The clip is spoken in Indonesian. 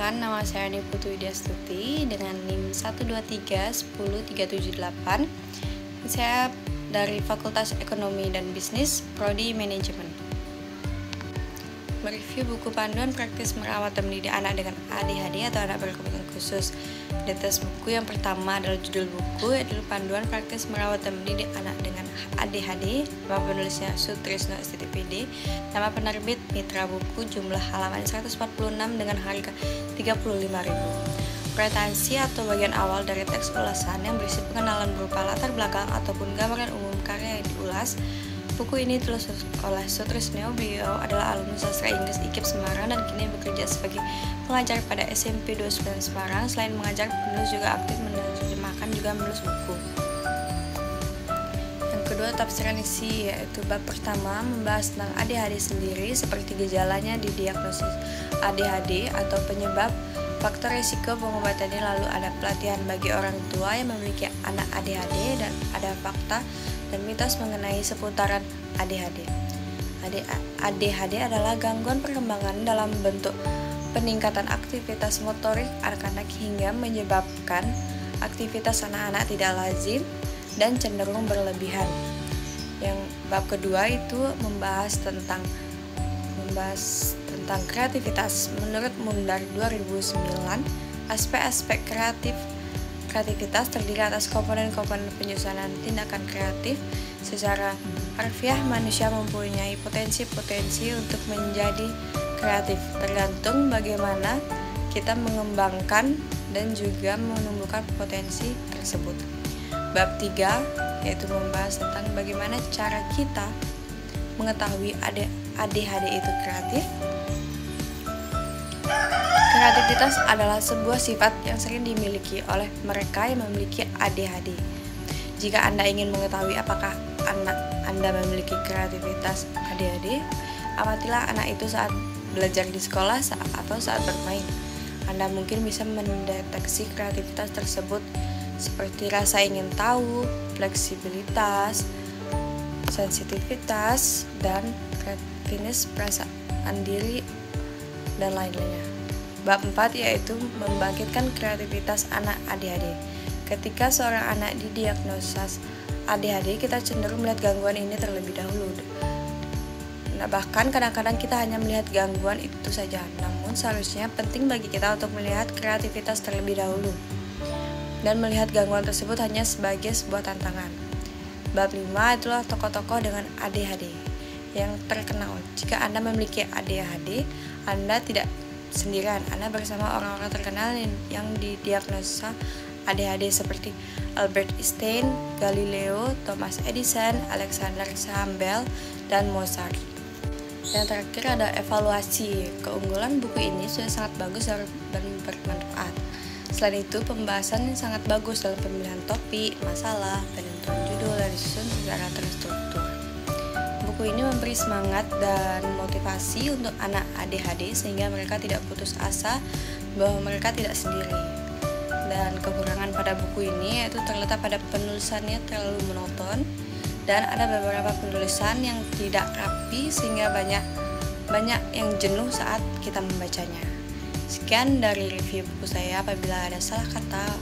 Perkenalkan, nama saya Niputu Widyastuti dengan NIM 123-10378. Saya dari Fakultas Ekonomi dan Bisnis, Prodi Manajemen. Mereview buku panduan praktis merawat dan mendidik anak dengan ADHD atau anak berkebutuhan khusus. Di atas buku yang pertama adalah judul buku, yaitu panduan praktis merawat dan mendidik anak dengan ADHD. Nama penulisnya Sutrisno STTPD. Nama penerbit Mitra Buku, jumlah halaman 146 dengan harga 35.000. Pretensi atau bagian awal dari teks ulasan yang berisi pengenalan berupa latar belakang ataupun gambaran umum karya yang diulas. Buku ini ditulis oleh Sutrisno. Beliau adalah alumnus sastra Inggris IKIP Semarang dan kini bekerja sebagai pengajar pada SMP 29 Semarang. Selain mengajar, penulis juga aktif menerjemahkan juga menulis buku. Yang kedua, tafsiran isi, yaitu bab pertama membahas tentang ADHD sendiri seperti gejalanya, didiagnosis ADHD atau penyebab, faktor risiko pengobatannya, lalu ada pelatihan bagi orang tua yang memiliki anak ADHD dan ada fakta dan mitos mengenai seputaran ADHD. ADHD adalah gangguan perkembangan dalam bentuk peningkatan aktivitas motorik anak-anak hingga menyebabkan aktivitas anak-anak tidak lazim dan cenderung berlebihan. Yang bab kedua itu membahas tentang kreativitas. Menurut Mundar 2009, aspek-aspek kreativitas terdiri atas komponen-komponen penyusunan tindakan kreatif. Secara harfiah, manusia mempunyai potensi-potensi untuk menjadi kreatif, tergantung bagaimana kita mengembangkan dan juga menumbuhkan potensi tersebut. Bab 3 yaitu membahas tentang bagaimana cara kita mengetahui ADHD itu kreatif. Kreativitas adalah sebuah sifat yang sering dimiliki oleh mereka yang memiliki ADHD. Jika Anda ingin mengetahui apakah anak Anda memiliki kreativitas ADHD, amatilah anak itu saat belajar di sekolah atau saat bermain. Anda mungkin bisa mendeteksi kreativitas tersebut seperti rasa ingin tahu, fleksibilitas, sensitivitas, dan kreativitas perasaan diri, dan lain-lainnya. Bab 4 yaitu membangkitkan kreativitas anak ADHD. Ketika seorang anak didiagnosa ADHD, kita cenderung melihat gangguan ini terlebih dahulu. Nah, bahkan kadang-kadang kita hanya melihat gangguan itu saja. Namun seharusnya penting bagi kita untuk melihat kreativitas terlebih dahulu dan melihat gangguan tersebut hanya sebagai sebuah tantangan. Bab 5 itulah tokoh-tokoh dengan ADHD yang terkenal. Jika Anda memiliki ADHD, Anda tidak sendirian. Anda bersama orang-orang terkenal yang didiagnosa ADHD seperti Albert Einstein, Galileo, Thomas Edison, Alexander Graham Bell, dan Mozart. Yang terakhir ada evaluasi. Keunggulan buku ini sudah sangat bagus dan bermanfaat. Selain itu, pembahasan yang sangat bagus dalam pemilihan topik, masalah, penentuan judul, dan disusun secara terstruktur. Buku ini memberi semangat dan motivasi untuk anak ADHD sehingga mereka tidak putus asa bahwa mereka tidak sendiri. Dan kekurangan pada buku ini yaitu terletak pada penulisannya terlalu monoton dan ada beberapa penulisan yang tidak rapi sehingga banyak yang jenuh saat kita membacanya. Sekian dari review buku saya. Apabila ada salah kata,